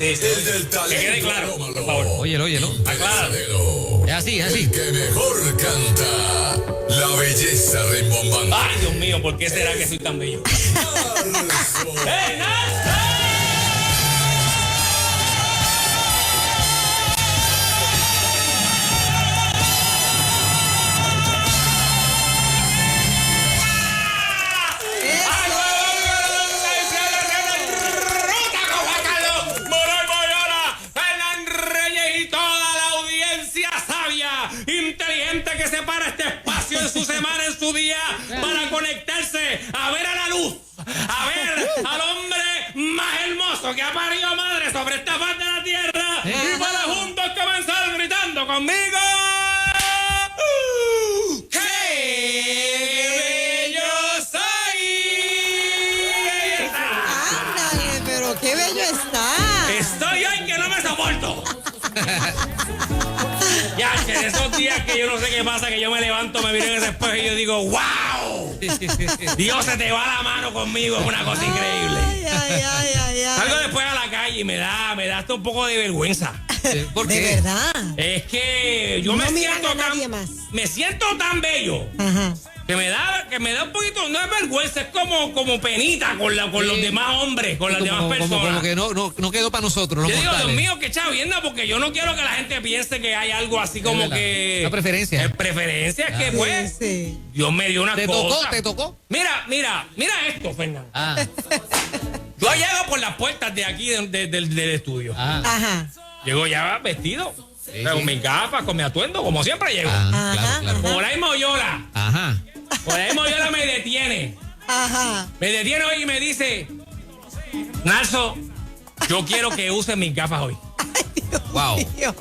Sí, sí. El del talento. Que quede claro, por favor. Óyelo. Acláralo. Es así. El que mejor canta. La belleza rimbombante. Ay, Dios mío, ¿por qué será que soy tan bello? Narso. ¡Hey, Narso! Inteligente que separa este espacio en su semana, en su día, para conectarse a ver a la luz, a ver al hombre más hermoso que ha parido madre sobre esta faz de la tierra, y para juntos comenzar gritando conmigo. ¡Qué bello soy! Ándale, pero qué bello está. Estoy hoy que no me soporto. Ya, en esos días que yo no sé qué pasa, que yo me levanto, me miro en ese espejo y yo digo, ¡wow! Dios, se te va la mano conmigo, es una cosa increíble. Ay. Salgo después a la calle y me da hasta un poco de vergüenza. ¿Por De qué? verdad. Es que yo No miran a nadie más. me siento tan bello Ajá. que me da un poquito, no es vergüenza, es como penita con los demás hombres, con las demás personas. Como que no quedó para nosotros. Yo los digo, Dios mortales. mío, qué chavienda, porque yo no quiero que la gente piense que hay algo así como verdad. que... Una preferencia. Es preferencia, es que pues... Sí. Dios me dio una ¿Te cosa. tocó? Mira esto, Fernando. Ah, Yo llego por las puertas de aquí del estudio. Ajá. Llego ya vestido. Con mis gafas, con mi atuendo, como siempre llego. claro. Por ahí Moyola. Ajá. Por ahí Moyola me detiene. Ajá. Me detiene hoy y me dice, Narso, yo quiero que uses mis gafas hoy. Wow. Dios.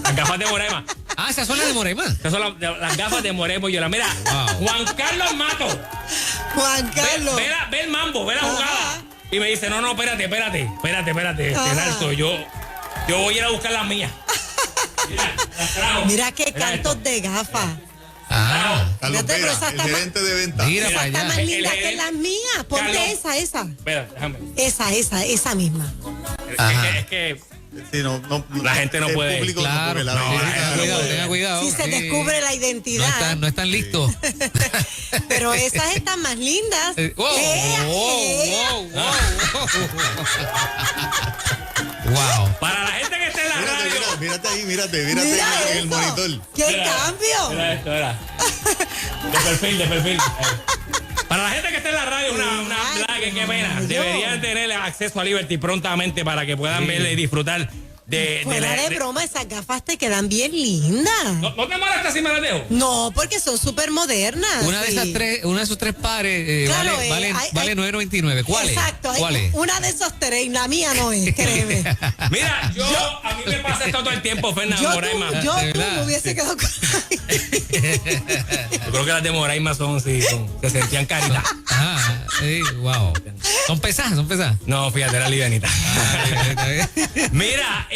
Las gafas de Moraima. Ah, esas son las de Morema. Esas son las gafas de Moraima Moyola. Mira, Wow. Juan Carlos Mato. Juan Carlos. Ve el mambo, ve la jugada. Y me dice, no, espérate. Narso, yo voy a ir a buscar las mías. Mira, las trajo. Mira qué Mira cantos esto. de gafas. Ah, Carlos Fíjate, pero Vera, esa el está más- gerente de venta. mira Esa para está más allá. linda El- que las mías. Ponte Carlos. esa. Espera, déjame. Esa misma. Ajá. Es que Sí, no, La gente no el puede. público Claro, porque la no, belleza tenga no cuidado, puede. tenga cuidado. Si se Sí. descubre la identidad. No están listos. Pero esas están más lindas. Wow. para la gente que esté en la radio. Mírate ahí, mírate Mira en el eso. monitor. ¡Qué Mira, cambio! Mira esto, mira. De perfil. Para la gente que esté en la radio, una Ay, blague, qué Dios pena. mío. Deberían tener acceso a Liberty prontamente para que puedan verle y disfrutar de Fuera de broma, esas gafas te quedan bien lindas. ¿No te molesta si me las dejo? No, porque son súper modernas. Una de sí. esas tres, uno de esos tres pares Claro, vale hay- 9.99. ¿Cuál es? Exacto. ¿Cuál es? Una de esos tres, la mía no es, créeme. Mira, a mí me pasa esto todo el tiempo, Fernando Yo Moraima. tú de verdad. me hubiese quedado con... Yo creo que las de Moraima se sentían caritas. Ajá, sí, wow. Son pesadas. No, fíjate, era livianita. Mira,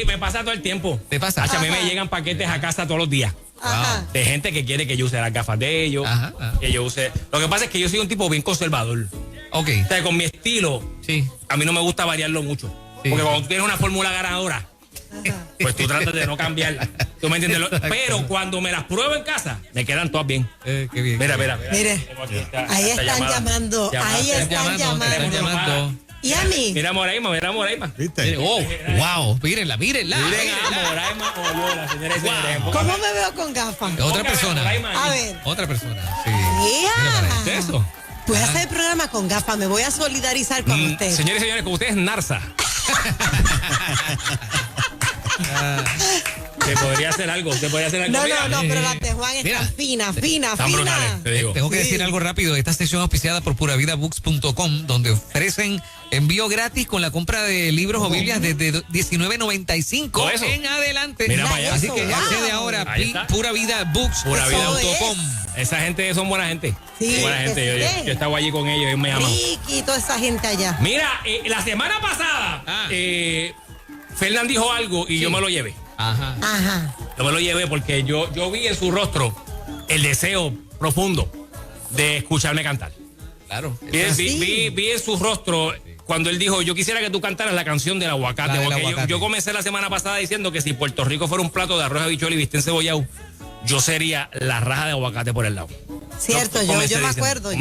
me pasa todo el tiempo. ¿Te pasa? A mí me llegan paquetes a casa todos los días. Ajá. De gente que quiere que yo use las gafas de ellos. Ajá. Que yo use. Lo que pasa es que yo soy un tipo bien conservador. Ok, O sea, con mi estilo, sí. a mí no me gusta variarlo mucho. Sí. Porque cuando tú tienes una fórmula ganadora, pues tú tratas de no cambiarla. ¿Tú me entiendes? Pero cuando me las pruebo en casa, me quedan todas bien. Qué bien. Mira. Mire, Tengo aquí esta ahí esta están llamada. llamando. Llamada. Ahí están Están llamando. llamando. ¿Y a mí? Mira Moraima. ¿Viste? Oh, wow. Mírenla. Miren a Moraima Oyola, señores y señores. ¿Cómo me veo con gafas? Otra persona. A ver. Otra persona. Sí. Mira para allá. ¡Ea! Eso. Voy a hacer el programa con gafas, me voy a solidarizar con usted. Señores y señores, con ustedes Narsa. Se podría hacer algo. No, Mira, pero las de Juan Mira. están finas. Están brutales, te digo. Tengo que Sí. decir algo rápido. Esta sesión auspiciada por puravidabooks.com, donde ofrecen envío gratis con la compra de libros o Biblias desde $19.95 Todo eso. en adelante. Mira para allá. Así que Wow. accede ahora Ahí está. puravidabooks.com. Esa gente son buena gente. Sí, buena que gente. sí. Yo estaba allí con ellos, ellos me llaman. Ricky y toda esa gente allá. Mira, la semana pasada, Fernán dijo algo y yo me lo llevé. Ajá. Ajá. Yo me lo llevé porque yo vi en su rostro el deseo profundo de escucharme cantar. Claro. Vi Sí. en su rostro cuando él dijo, yo quisiera que tú cantaras la canción del aguacate. La del Porque aguacate. yo comencé la semana pasada diciendo que si Puerto Rico fuera un plato de arroz, habichuela y bistec encebollado, yo sería la raja de aguacate por el lado. Cierto, yo me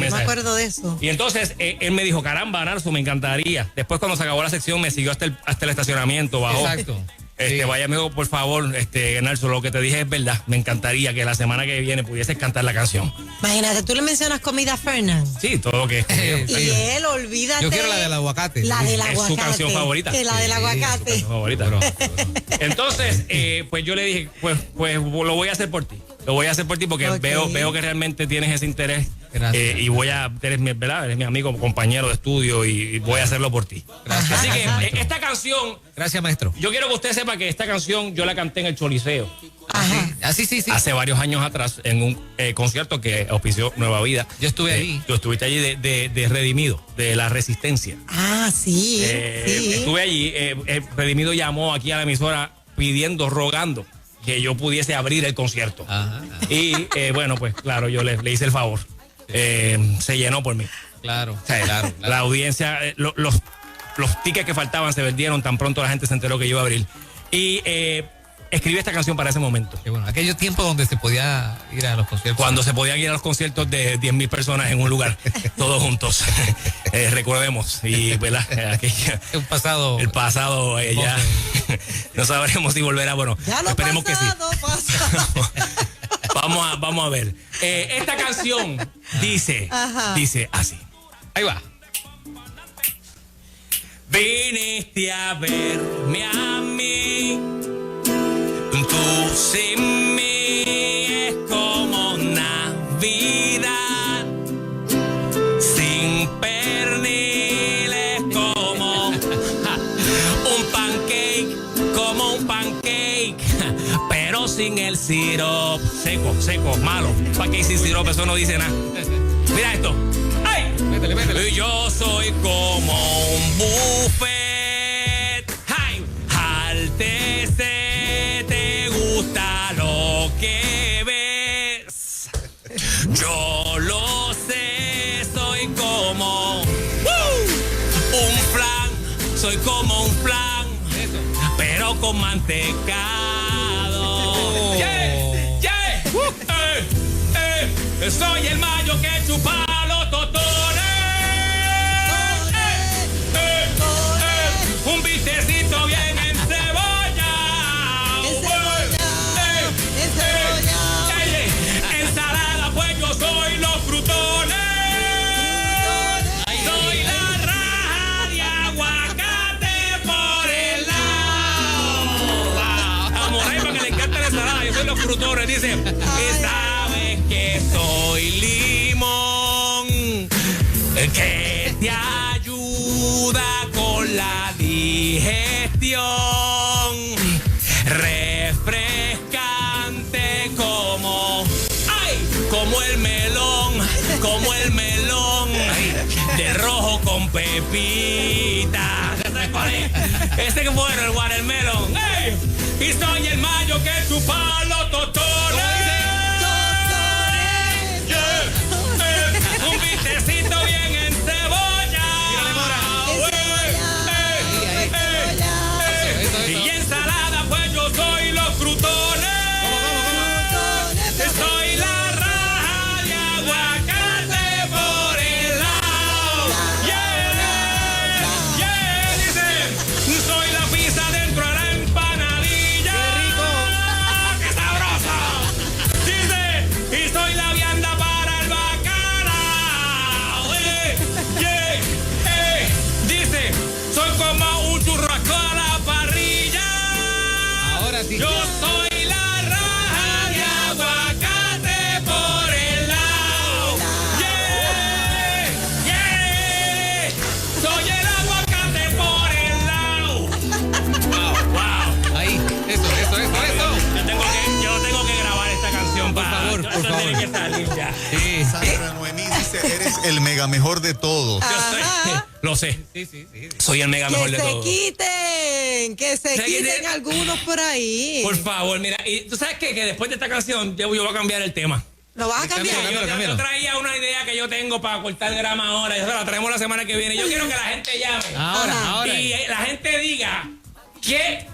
acuerdo de eso. Y entonces él me dijo, caramba, Narso, me encantaría. Después cuando se acabó la sección me siguió hasta el estacionamiento, bajó. Exacto. Sí. Vaya amigo, por favor, Narso, lo que te dije es verdad. Me encantaría que la semana que viene pudieses cantar la canción. Imagínate, tú le mencionas comida a Fernán. Sí, todo lo que es comida. Y él, olvídate. Yo quiero la del aguacate. La del Es aguacate. su canción favorita. Que la del aguacate. Es su favorita. Entonces, pues yo le dije, pues lo voy a hacer por ti. Lo voy a hacer por ti porque Ok. veo que realmente tienes ese interés. Gracias. Y eres mi amigo, compañero de estudio y voy a hacerlo por ti. Gracias. Así que Maestro. esta canción, Gracias, maestro. yo quiero que usted sepa que esta canción yo la canté en el Choliseo Sí. hace varios años atrás en un concierto que auspició Nueva Vida. Yo estuve ahí. Tú estuviste allí de Redimido, de La Resistencia. Ah, sí. Sí. Estuve allí, Redimido llamó aquí a la emisora pidiendo, rogando que yo pudiese abrir el concierto. Ajá. Y bueno, pues claro, yo le hice el favor. Se llenó por mí. Claro, O sea, claro. La audiencia, los tickets que faltaban se vendieron tan pronto la gente se enteró que yo iba a abrir. Y escribí esta canción para ese momento. Qué bueno. Aquellos tiempos donde se podía ir a los conciertos. Cuando se podían ir a los conciertos de 10,000 personas en un lugar, todos juntos. Recordemos. Y, ¿verdad? Es un pasado. El pasado ya no sabremos si volverá. Bueno, Ya lo esperemos pasado, que sí. pasado. Vamos a ver. Esta canción dice así. Ahí va. Viniste a verme a mí, tú sin mí es como Navidad, sin pernil es como un pancake, pero sin el sirop, seco, malo. Pancake sin sirop, eso no dice nada. Mira esto. ¡Ay! Métele. Y yo soy como un buffet. ¡Ay! Altece, te gusta lo que ves. Yo lo sé, soy como un flan. Soy como un flan, pero con mantecado. Yeah. Soy el mayo que chupa los totones. Un bistecito bien encebollado. Ensalada, pues yo soy los frutones. Soy la raja de aguacate por el lado. A Moray, para que le encanta la ensalada, yo soy los frutones. Dice, y sabes que soy limón, que te ayuda con la digestión, refrescante como el melón, de rojo con pepita. Ese que bueno, el watermelon. ¡Ey! Y soy el mayo que chupa los totones. Un bistecito bien encebollado. Y ensalada, pues yo soy los frutones. Soy la raja de aguacate por el lado. Dice, soy la pizza dentro de la empanadilla. ¡Qué rico! ¡Qué sabroso! Dice, y soy la vianda para el bacalao. Dice, soy como un churrasco a la parrilla. Ahora sí. Yo soy la raja de aguacate por el lado. Soy el aguacate por el lado. Wow. Ahí. Eso. Yo tengo que grabar esta canción Por favor, Esto por tiene favor. que salir ya. Sí. Sandra Noemí dice, eres el mega mejor de todos. Yo lo sé. Sí. Soy el mega mejor Que de se todos. quiten, que se Se quiten quiten. algunos por ahí. Por favor, mira, y tú sabes qué? Que después de esta canción yo voy a cambiar el tema. ¿Lo vas a cambiar? Cámbialo. Yo traía una idea que yo tengo para cortar grama ahora. Ya se la traemos la semana que viene. Yo quiero que la gente llame. Ahora. Y la gente diga que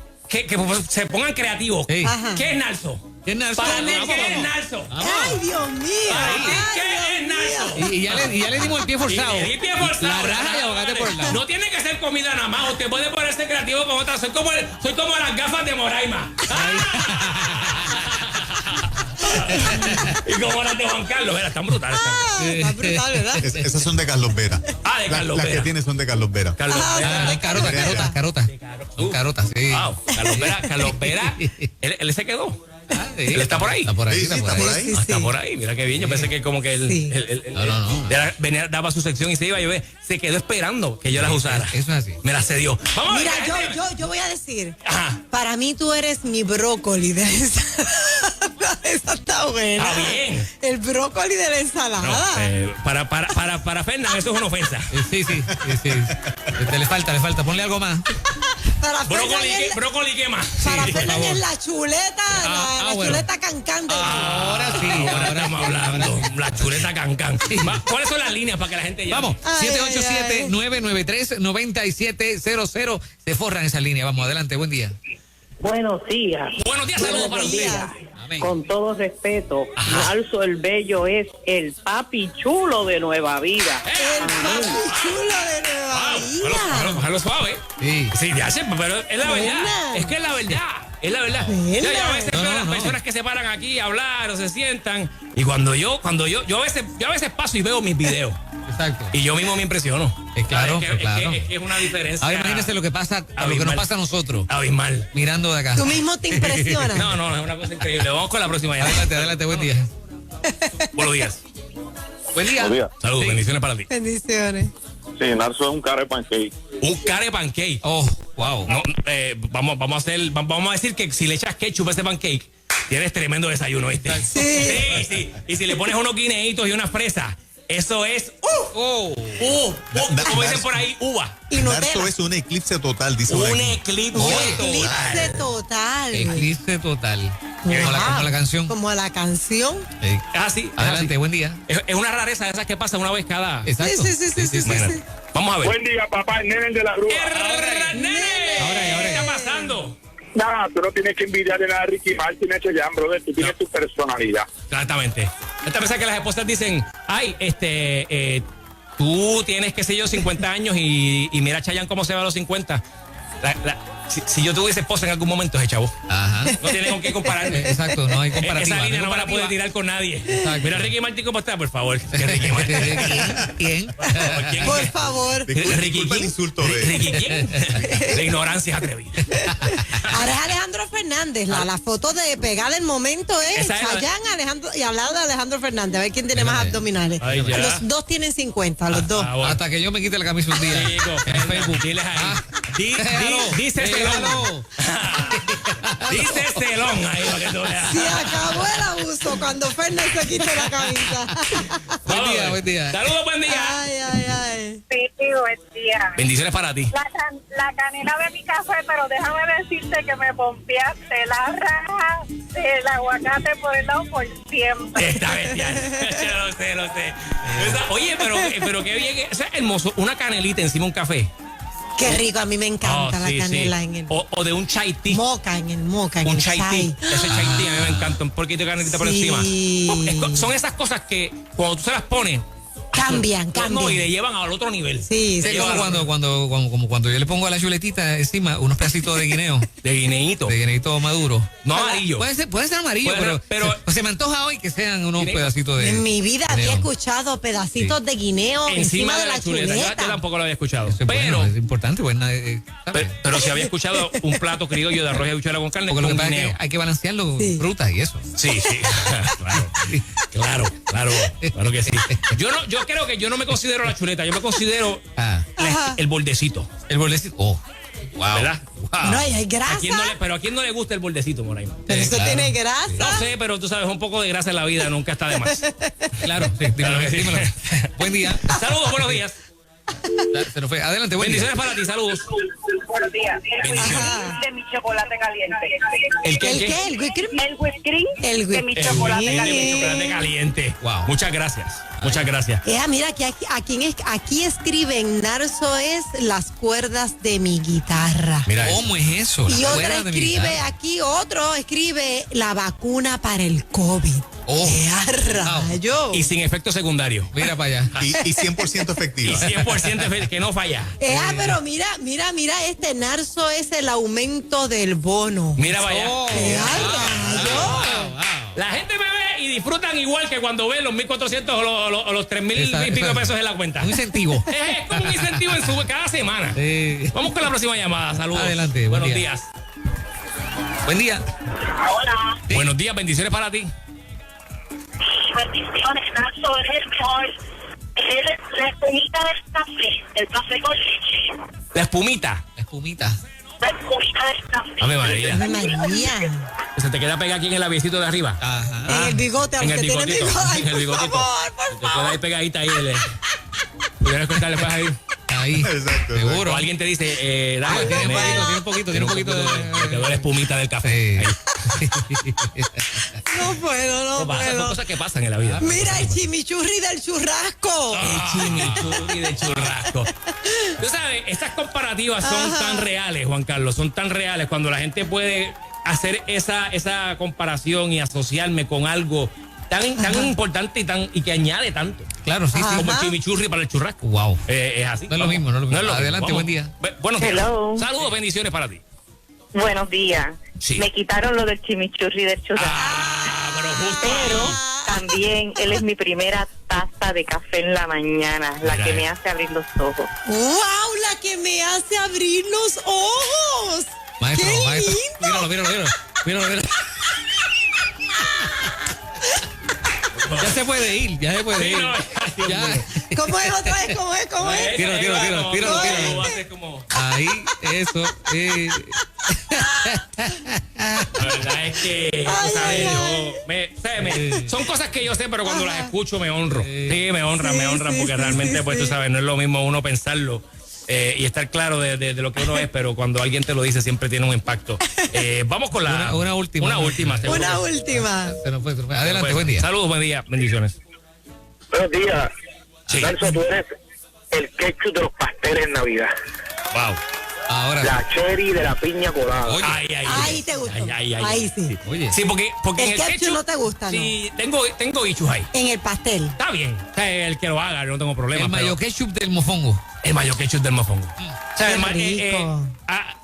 se pongan creativos. Sí. Ajá. ¿Qué es Nalso? ¿Qué es Nalso? Para mí, Vamos, ¿qué es vamos. Nalso? Ay, Dios mío. Para ti, Ay, ¿qué es Dios Nalso? mío. Y ya le dimos el pie forzado. Y le di pie forzado. La raja y abogate por el lado. No tiene que ser comida nada más. Usted puede ponerse creativo con otras. Soy como las gafas de Moraima. Y como las de Juan Carlos. Mira, están brutales. Está brutal, ¿verdad? Esas son de Carlos Vera. Ah, de Carlos Las Vera. que tiene son de Carlos Vera. Carlos Vera. Ah, carotas. Son carotas, sí. Wow, Carlos Vera, él se quedó. Sí. Él está por ahí. Está por ahí. Sí, sí, está por ahí. Sí, Está por ahí, mira qué bien. Yo pensé que como que Sí. venía, daba su sección y se iba. Se quedó esperando que yo las usara. Eso es así. Me las cedió. Vamos Mira, a ver. yo voy a decir, Ajá. para mí tú eres mi brócoli de esa. Esa está buena. Está bien. El brócoli de la No, ensalada. para Fernan eso es una ofensa. Sí. Le falta. Ponle algo más. Para Fernan Brócoli, ¿qué más? para Sí, Fernan por favor. es la chuleta, la bueno. chuleta cancán de Ahora sí. Ahora estamos hablando. La chuleta cancán. ¿Cuáles son las líneas para que la gente llame? Vamos, Ay, 787-993-9700. Se forran esa línea. Vamos, adelante, buen día. Buenos días. Buenos días, saludos para Buenos usted. días. Amén. Con todo respeto, Ajá. Nalso el Bello es el papi chulo de Nueva Vida. El papi chulo de Nueva Vida. Bájalo suave. Sí. Sí, ya sé, pero es la verdad. Buena. Es que es la verdad. Es la verdad. Buena. Yo a veces No, veo a las no. personas que se paran aquí a hablar o se sientan. Y cuando yo a veces paso y veo mis videos. Exacto. Y yo mismo me impresiono. Claro, Es que- claro. Es que es una diferencia. Ahora imagínense lo que pasa, a lo que nos pasa a nosotros, Abismal. mirando de acá. Tú mismo te impresionas. No, es una cosa increíble. Vamos con la próxima llamada. Adelante, buen día. Buenos días. Buen día. Buenos días. Saludos, Sí. bendiciones para ti. Bendiciones. Sí, Narso es un cara de pancake. Un care pancake. Oh, wow. No, vamos a decir que si le echas ketchup a ese pancake, tienes tremendo desayuno, ¿viste? Sí. Y si le pones unos guineitos y unas fresas, eso es como dicen por ahí, uva. Y Narso Nutella. es un eclipse total, dice por Un aquí. eclipse. Un eclipse total. Eclipse total. Wow. Como la canción. Como la canción. Así. Adelante, buen día. Es una rareza de esas que pasa una vez cada. Exacto. Sí. Imagínate. Vamos a ver. Buen día, papá, el nene de la rúa. ¡Nene! Ahora. ¿Qué está pasando? Nada, tú no tienes que envidiar de nada a Ricky Martin, hecho ya, brother. Tú tienes tu personalidad. Exactamente. Esta vez que las esposas dicen, ay, tú tienes, qué sé yo, 50 años y mira a Chayanne cómo se va a los 50. Si yo tuviese esposa en algún momento, ese chavo. Ajá. No tiene con qué compararme. Exacto, no hay comparativa. Esa línea no me la comparativa. puede tirar con nadie. Exacto. Mira, Ricky Martin, ¿cómo está? Por favor. Que Ricky Martin. ¿Quién? ¿Quién? Por favor. Disculpa el insulto de... Ricky, ¿quién? La ignorancia es atrevida. Ahora es Alejandro Fernández. La foto de pegar el momento es Esa es la- Chayanne, Alejandro, y al lado de Alejandro Fernández. A ver quién tiene más abdominales. Ay, ya. Los dos tienen 50, los dos. Ah, bueno. Hasta que yo me quite la camisa un día. Chico, En Facebook. diles ahí. Ah. Dice Déjalo. Dice Celón ahí para que tú veas. Se acabó el abuso cuando Fernández se quite la camisa. Buen día. Saludos, buen día. Ay. Sí, buen día. Bendiciones para ti. La canela de mi café, pero déjame decirte que me pompeaste la raja del aguacate por el lado por siempre. Está bestial. Yo lo sé. Oye, pero qué bien. Eso es hermoso. Una canelita encima de un café. Qué rico, a mí me encanta Oh, la sí, canela sí. en el O de un chai tea. moca, en el Un chai tea. chai. Ese chai tea a mí me encanta. Un poquito de canelita por Sí. encima. Son esas cosas que cuando tú se las pones. Cambian. No, y le llevan al otro nivel. Sí, Es sí. como cuando yo le pongo a la chuletita encima unos pedacitos de guineo, De guineíto. de guineito maduro. No amarillo. Puede ser amarillo, pero se me antoja hoy que sean unos Guineo. pedacitos de En mi vida había guineo. escuchado pedacitos de guineo encima de la chuleta. Yo tampoco lo había escuchado. Eso es Pero, bueno, es importante, pues, pero si había escuchado un plato criollo de arroz y habichuela con carne porque lo que con pasa es guineo. que hay que balancearlo con Sí. frutas y eso. Sí. Claro que sí. Yo creo que yo no me considero la chuleta, yo me considero Ajá. el bordecito, El bordecito. Oh, wow. ¿verdad? Wow. No, y hay grasa. Pero ¿a quién no le gusta el bordecito, Moraima? Pero eso claro. tiene grasa. No sé, pero tú sabes, un poco de grasa en la vida nunca está de más. Claro, sí, dímelo, que sí. dímelo. Buen día. Saludos, buenos días. Se nos fue. Adelante, buen día. Bendiciones para ti, saludos. Buenos días. Bendiciones. Ajá. De mi chocolate caliente. ¿El qué? ¿El qué? ¿El whipped cream? El whipped cream El de mi whipped chocolate cream. caliente. Chocolate caliente. Wow. Muchas gracias. Muchas gracias. Mira, que aquí escriben, Narso es las cuerdas de mi guitarra. Mira eso. ¿Cómo es eso? Y La otra cuerda de mi escribe, guitarra. aquí otro escribe la vacuna para el COVID. Oh. ¡Qué a rayo! Y sin efecto secundario. Mira para allá. Y 100% Y efectiva. 100% que no falla. Pero mira, este Narso es el aumento del bono. Mira para allá. ¡Qué a rayo! La gente me ve y disfrutan igual que cuando ven los 1.400 o los 3.000 y pico de pesos en la cuenta. Un incentivo. Es como un incentivo en cada semana. Sí. Vamos con la próxima llamada. Saludos. Adelante, buen Buenos día. días. Buen día. Hola. Sí. Buenos días, bendiciones para ti. Bendiciones, Narso, eres el mejor. Eres la espumita del café, el café con leche. La espumita. La espumita. La espumita del café. Ave María. ¡Ay, María! Se te queda pegada aquí en el labiecito de arriba. Ajá. En el bigote, a En los el que tienen bigotito. bigote. Ay, En el bigotito. por Se te queda favor. ahí pegadita ahí. ¿Pudieras contarle pues ahí? Ahí. Exacto, Seguro. O alguien te dice, dame, Tiene un dame. poquito, tiene un poquito de. Te quedó la espumita del café. Sí. Ahí. No puedo, no Son puedo. cosas que pasan en la vida. Mira el chimichurri del churrasco. El chimichurri de churrasco. Tú sabes, estas comparativas son tan reales, Juan Carlos, son tan reales cuando la gente puede hacer esa comparación y asociarme con algo tan importante y que añade tanto. Claro, sí, sí. Como el chimichurri para el churrasco. Wow. Es así. No es lo mismo, no es lo mismo. Adelante, buen día. Buenos días. Hello. Saludos, bendiciones para ti. Buenos días. Sí. Me quitaron lo del chimichurri del churrasco. Pero justo Pero ahí. también él es mi primera taza de café en la mañana, la Mira que me eso. hace abrir los ojos. ¡Wow! La que me hace abrir los ojos. Maestro, ¡Qué maestro. lindo! Míralo. Ya se puede ir, ya se puede Sí, ir. no, Dios Ya. mío. ¿Cómo es otra vez? ¿Cómo es? ¿Cómo es? Tíralo. Lo haces como... Ahí, eso. La verdad es que, Ay, tú sabes, ay, son cosas que yo sé, pero cuando Ajá. las escucho me honro. Sí, me honran, Sí, porque sí, realmente, sí, pues sí. tú sabes, no es lo mismo uno pensarlo y estar claro de lo que uno es, pero cuando alguien te lo dice siempre tiene un impacto. Vamos con Una última. Una última. seguro Una que sí. última. Se nos fue. Adelante, Pues, buen día. Saludos, buen día, bendiciones. Buenos días. Sí. Narso, tú eres el ketchup de los pasteles en Navidad. Wow. Ahora. La cherry de la piña colada. Oye. Ahí te gustó. Ahí sí. Oye. Sí, porque El en ketchup no te gusta, Sí, tengo bichos ahí. En el pastel. Está bien. O sea, el que lo haga, yo no tengo problema. El mayo ketchup del mofongo. El mayo ketchup del mofongo. O sea, Qué rico.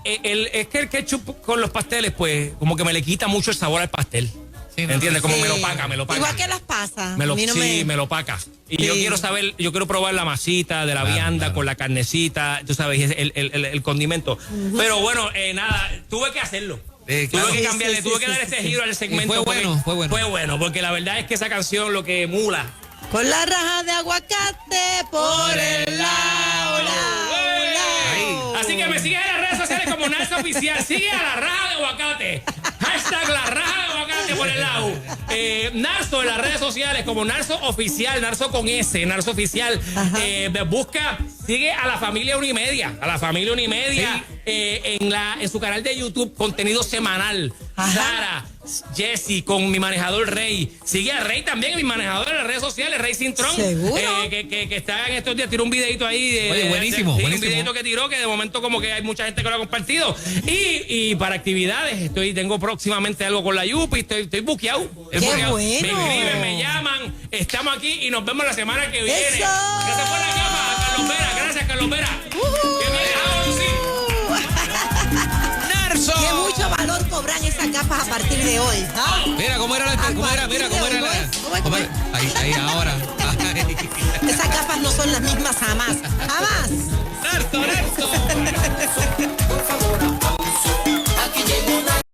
es que el ketchup con los pasteles, pues, como que me le quita mucho el sabor al pastel. Sí, ¿no? ¿Entiendes? Como Sí. me lo paga. Igual que las pasas. Me lo, A mí no sí, me lo paga. Y Sí. yo quiero saber, yo quiero probar la masita de la Claro, vianda claro. con la carnecita, tú sabes, el condimento. Pero bueno, nada, tuve que hacerlo. Claro. Tuve que cambiarle, Sí, tuve que sí, dar sí, este sí. giro al segmento. Y fue bueno, fue bueno. Fue bueno, porque la verdad es que esa canción lo que emula. Con la raja de aguacate por el lado. Así que me sigues en las redes sociales como Narso Oficial. Sigue a la raja de aguacate. Hashtag la raja de aguacate por el lado. Narso en las redes sociales como Narso Oficial, Narso con S, Narso Oficial. Busca, sigue a la familia 1:30. A la familia 1:30 en su canal de YouTube, contenido semanal. Ajá. Sara, Jessy con mi manejador Rey. Sigue a Rey también, mi manejador en las redes sociales, Rey Cintrón. ¿Seguro? Que está en estos días, tiró un videito ahí. Oye, buenísimo, sí, buenísimo. Un videito que tiró, que de momento como que hay mucha gente que lo ha compartido. Y para actividades, tengo próximamente algo con la Yupi, estoy buqueado. ¡Qué buqueado. bueno! Me escriben, me llaman, estamos aquí y nos vemos la semana que viene. ¡Eso! Gracias por la cama, Carlos Vera, gracias Carlos Vera. Que vienes ahora, sí. ¡Narso! Que mucho valor cobran esas capas a partir de hoy. ¿Ah? Mira cómo era la. A ¿Cómo era? partir Mira de cómo hoy, era ¿no la. es? ¿Cómo es? ¿Cómo era? Ahí, ahora.